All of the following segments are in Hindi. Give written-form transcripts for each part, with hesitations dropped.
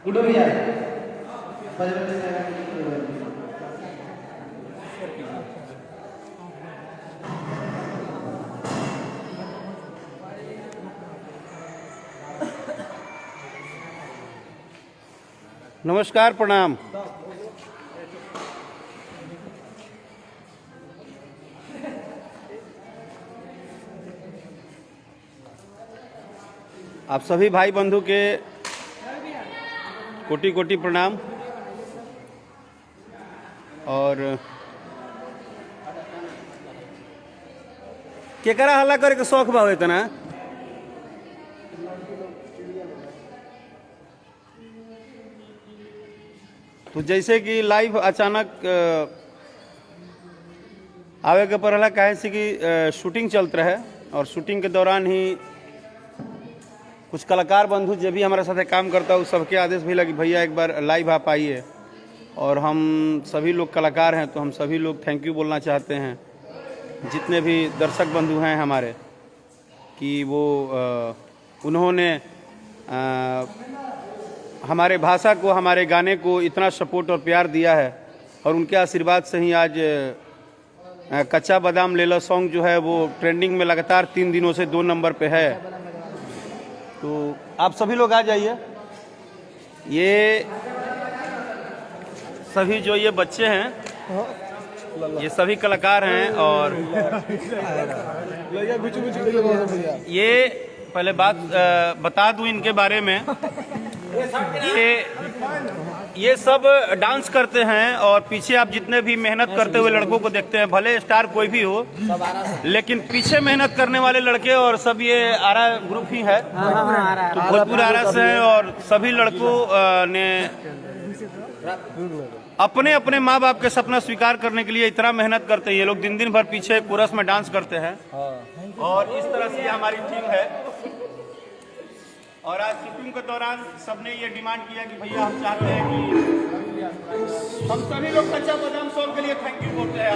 गुडो भैया नमस्कार, प्रणाम। आप सभी भाई बंधु के कोटि कोटि प्रणाम। और केकरा हल्ला करे के शौक बा इतना? तो जैसे कि लाइव अचानक आवे के पड़ला काहे से कि शूटिंग चलत रहे और शूटिंग के दौरान ही कुछ कलाकार बंधु जो भी हमारे साथ काम करता है उस सबके आदेश भी लगी भैया एक बार लाइव आप आइए। और हम सभी लोग कलाकार हैं तो हम सभी लोग थैंक यू बोलना चाहते हैं जितने भी दर्शक बंधु हैं हमारे कि वो उन्होंने हमारे भाषा को, हमारे गाने को इतना सपोर्ट और प्यार दिया है। और उनके आशीर्वाद से ही आज कच्चा बादाम ले लो सॉन्ग जो है वो ट्रेंडिंग में लगातार 3 दिनों से 2 नंबर पे है। तो आप सभी लोग आ जाइए। ये सभी जो ये बच्चे हैं ये सभी कलाकार हैं। और ये पहले बात बता दूं इनके बारे में, ये सब डांस करते हैं और पीछे आप जितने भी मेहनत करते हुए लड़कों को देखते हैं, भले स्टार कोई भी हो लेकिन पीछे मेहनत करने वाले लड़के और सब ये आरा ग्रुप ही है। तो भोजपुर आरा से है और सभी लड़कों ने अपने अपने माँ बाप के सपना स्वीकार करने के लिए इतना मेहनत करते हैं। ये लोग दिन दिन भर पीछे कोरस में डांस करते हैं और इस तरह से हमारी टीम है। और आज शूटिंग के दौरान सबने ये डिमांड किया कि भैया हम चाहते हैं कि हम सभी लोग कच्चा बादाम सॉन्ग के लिए थैंक यू बोलते हैं।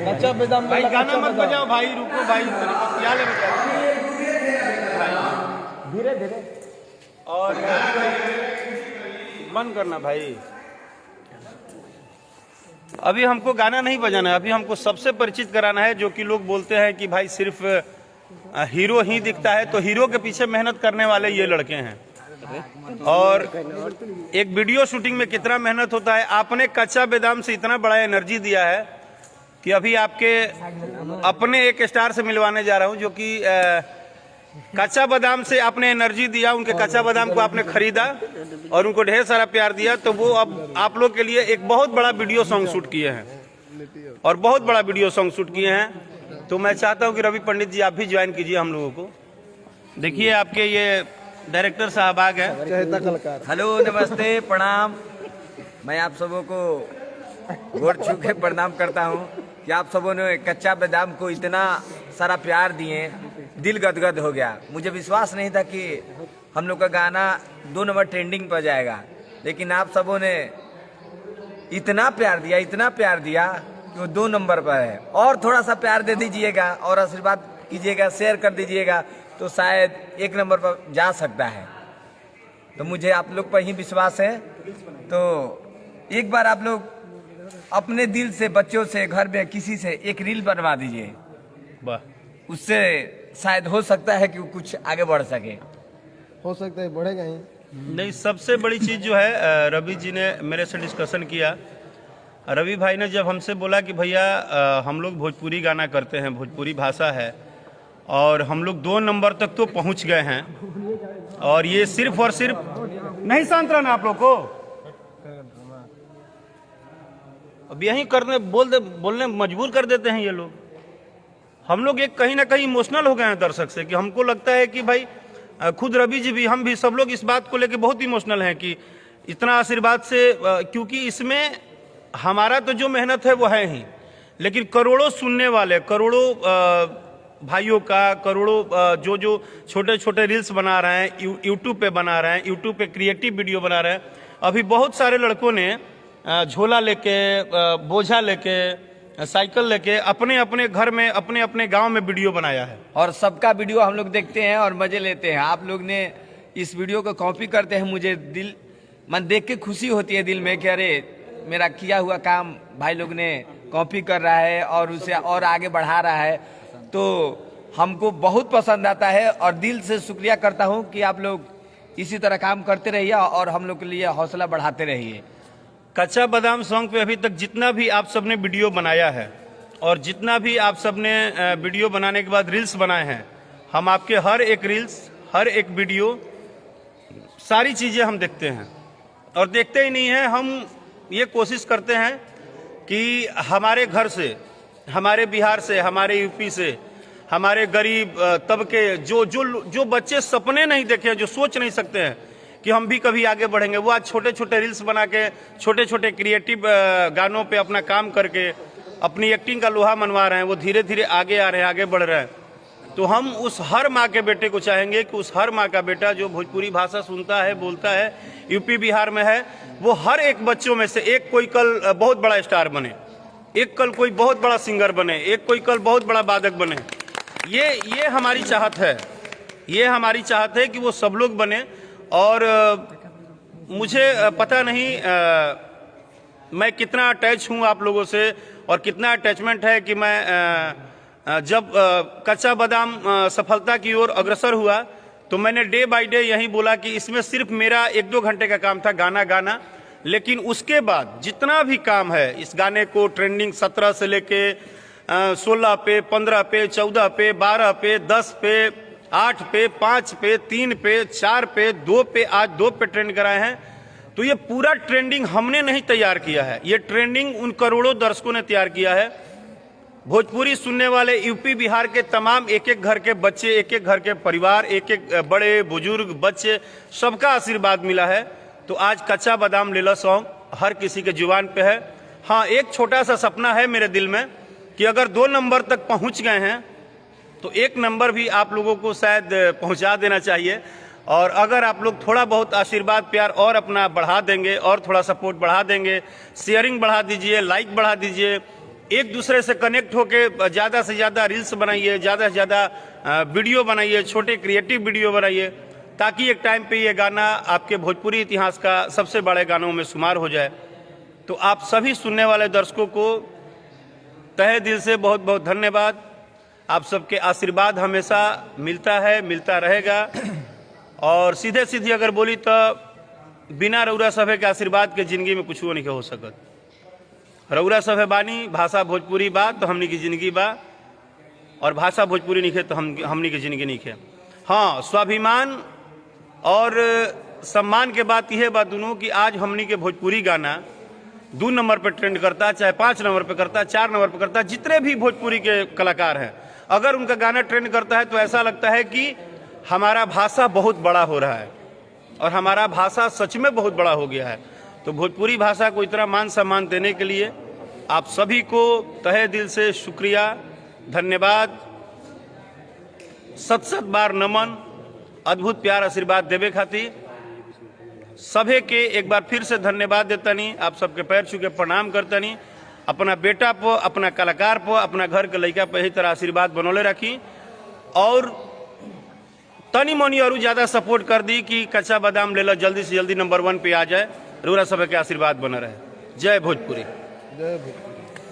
कच्चा बादाम भाई गाना मत बजाओ भाई, रुको भाई, क्या ले धीरे धीरे और मन करना भाई। अभी हमको गाना नहीं बजाना है, अभी हमको सबसे परिचित कराना है। जो कि लोग बोलते हैं कि भाई सिर्फ हीरो ही दिखता है, तो हीरो के पीछे मेहनत करने वाले ये लड़के हैं। और एक वीडियो शूटिंग में कितना मेहनत होता है। आपने कच्चा बादाम से इतना बड़ा एनर्जी दिया है कि अभी आपके अपने एक स्टार से मिलवाने जा रहा हूं जो कि कच्चा बादाम से आपने एनर्जी दिया, उनके कच्चा बादाम को आपने खरीदा और उनको ढेर सारा प्यार दिया। तो वो अब आप लोग के लिए एक बहुत बड़ा वीडियो सॉन्ग शूट किए हैं और बहुत बड़ा वीडियो सॉन्ग शूट किए हैं। तो मैं चाहता हूं कि रवि पंडित जी आप भी ज्वाइन कीजिए हम लोगों को। देखिए आपके ये डायरेक्टर साहब आ गए। हेलो, नमस्ते, प्रणाम। मैं आप सबों को गोड़ छू के प्रणाम करता हूँ कि आप सबों ने कच्चा बादाम को इतना सारा प्यार दिए, दिल गदगद हो गया। मुझे विश्वास नहीं था कि हम लोग का गाना 2 नंबर ट्रेंडिंग पर जाएगा, लेकिन आप सबों ने इतना प्यार दिया, इतना प्यार दिया कि वो 2 नंबर पर है। और थोड़ा सा प्यार दे दीजिएगा और आशीर्वाद कीजिएगा, शेयर कर दीजिएगा तो शायद 1 नंबर पर जा सकता है। तो मुझे आप लोग पर ही विश्वास है। तो एक बार आप लोग अपने दिल से, बच्चों से, घर में किसी से एक रील बनवा दीजिए, उससे शायद हो सकता है कि कुछ आगे बढ़ सके। हो सकता है बढ़ेगा ही नहीं। सबसे बड़ी चीज़ जो है रवि जी ने मेरे से डिस्कशन किया। रवि भाई ने जब हमसे बोला कि भैया हम लोग भोजपुरी गाना करते हैं, भोजपुरी भाषा है और हम लोग 2 नंबर तक तो पहुंच गए हैं और ये सिर्फ और सिर्फ नहीं, शांत रहना आप लोग को। अब यही करने बोलने मजबूर कर देते हैं ये लोग। हम लोग एक कहीं ना कहीं इमोशनल हो गए हैं दर्शक से कि हमको लगता है कि भाई खुद रवि जी भी, हम भी, सब लोग इस बात को लेके बहुत इमोशनल हैं कि इतना आशीर्वाद से, क्योंकि इसमें हमारा तो जो मेहनत है वो है ही, लेकिन करोड़ों सुनने वाले, करोड़ों भाइयों का, करोड़ों जो जो छोटे छोटे रील्स बना रहे हैं, यूट्यूब पे बना रहे हैं, यूट्यूब पे क्रिएटिव वीडियो बना रहे हैं। अभी बहुत सारे लड़कों ने झोला लेके, बोझा लेके, साइकिल लेके अपने अपने घर में, अपने अपने गांव में वीडियो बनाया है। और सबका वीडियो हम लोग देखते हैं और मजे लेते हैं। आप लोग ने इस वीडियो को कॉपी करते हैं, मुझे दिल मन देख के खुशी होती है दिल में कि अरे मेरा किया हुआ काम भाई लोग ने कॉपी कर रहा है और उसे और आगे बढ़ा रहा है, तो हमको बहुत पसंद आता है। और दिल से शुक्रिया करता हूँ कि आप लोग इसी तरह काम करते रहिए और हम लोग के लिए हौसला बढ़ाते रहिए। कच्चा बादाम सॉन्ग पे अभी तक जितना भी आप सबने वीडियो बनाया है और जितना भी आप सबने वीडियो बनाने के बाद रील्स बनाए हैं, हम आपके हर एक रील्स, हर एक वीडियो, सारी चीज़ें हम देखते हैं। और देखते ही नहीं हैं, हम ये कोशिश करते हैं कि हमारे घर से, हमारे बिहार से, हमारे यूपी से, हमारे गरीब तबके, जो जो जो बच्चे सपने नहीं देखे, जो सोच नहीं सकते हैं कि हम भी कभी आगे बढ़ेंगे, वो आज छोटे छोटे रील्स बना के, छोटे छोटे क्रिएटिव गानों पे अपना काम करके अपनी एक्टिंग का लोहा मनवा रहे हैं। वो धीरे धीरे आगे आ रहे हैं, आगे बढ़ रहे हैं। तो हम उस हर माँ के बेटे को चाहेंगे कि उस हर माँ का बेटा जो भोजपुरी भाषा सुनता है, बोलता है, यूपी बिहार में है, वो हर एक बच्चों में से एक कोई कल बहुत बड़ा स्टार बने, एक कल कोई बहुत बड़ा सिंगर बने, एक कोई कल बहुत बड़ा वादक बने। ये हमारी चाहत है, ये हमारी चाहत है कि वो सब लोग बने। और मुझे पता नहीं मैं कितना अटैच हूँ आप लोगों से और कितना अटैचमेंट है कि मैं जब कच्चा बादाम सफलता की ओर अग्रसर हुआ तो मैंने डे बाय डे यही बोला कि इसमें सिर्फ मेरा 1-2 घंटे का काम था गाना गाना, लेकिन उसके बाद जितना भी काम है इस गाने को ट्रेंडिंग 17 से लेके 16 पे, 15 पे, 14 पे, 12 पे, 10 पे, 8 पे, 5 पे, 3 पे, 4 पे, 2 पे, आज 2 पे ट्रेंड कराए हैं। तो ये पूरा ट्रेंडिंग हमने नहीं तैयार किया है, ये ट्रेंडिंग उन करोड़ों दर्शकों ने तैयार किया है। भोजपुरी सुनने वाले यूपी बिहार के तमाम एक एक घर के बच्चे, एक एक घर के परिवार, एक एक बड़े बुजुर्ग बच्चे, सबका आशीर्वाद मिला है। तो आज कच्चा बादाम लेला सॉन्ग हर किसी के जुबान पे है। हाँ, एक छोटा सा सपना है मेरे दिल में कि अगर 2 नंबर तक पहुंच गए हैं तो 1 नंबर भी आप लोगों को शायद पहुंचा देना चाहिए। और अगर आप लोग थोड़ा बहुत आशीर्वाद प्यार और अपना बढ़ा देंगे और थोड़ा सपोर्ट बढ़ा देंगे, शेयरिंग बढ़ा दीजिए, लाइक बढ़ा दीजिए, एक दूसरे से कनेक्ट होके ज़्यादा से ज़्यादा रील्स बनाइए, ज़्यादा से ज़्यादा वीडियो बनाइए, छोटे क्रिएटिव वीडियो बनाइए, ताकि एक टाइम पे ये गाना आपके भोजपुरी इतिहास का सबसे बड़े गानों में शुमार हो जाए। तो आप सभी सुनने वाले दर्शकों को तहे दिल से बहुत बहुत धन्यवाद। आप सबके आशीर्वाद हमेशा मिलता है, मिलता रहेगा। और सीधे सीधे अगर बोली तो बिना रउरा सभे के आशीर्वाद के जिंदगी में कुछ नहीं हो सकत। रउरा सभे बानी, भाषा भोजपुरी बा तो हमनी की जिंदगी बा, और भाषा भोजपुरी नहीं खे तो हमनी की जिंदगी नहीं खे। हाँ, स्वाभिमान और सम्मान के बात यह बात दोनों कि आज हमनी के भोजपुरी गाना 2 नंबर पे ट्रेंड करता है, चाहे 5 नंबर पे करता है, 4 नंबर पे करता है। जितने भी भोजपुरी के कलाकार हैं, अगर उनका गाना ट्रेंड करता है तो ऐसा लगता है कि हमारा भाषा बहुत बड़ा हो रहा है और हमारा भाषा सच में बहुत बड़ा हो गया है। तो भोजपुरी भाषा को इतना मान सम्मान देने के लिए आप सभी को तहे दिल से शुक्रिया, धन्यवाद, 7-7 बार नमन, अद्भुत प्यार आशीर्वाद देवे खातिर सभे के एक बार फिर से धन्यवाद देतनी। आप सबके पैर छू के प्रणाम करतनी। अपना बेटा पर, अपना कलाकार पर, अपना घर के लड़का पर यही तरह आशीर्वाद बनौले रखी और तनी मनी और ज़्यादा सपोर्ट कर दी कि कच्चा बादाम लेला जल्दी से जल्दी नंबर 1 पे आ जाए। रउरा सभे के आशीर्वाद बना रहे। जय भोजपुरी। जय भोजपुरी।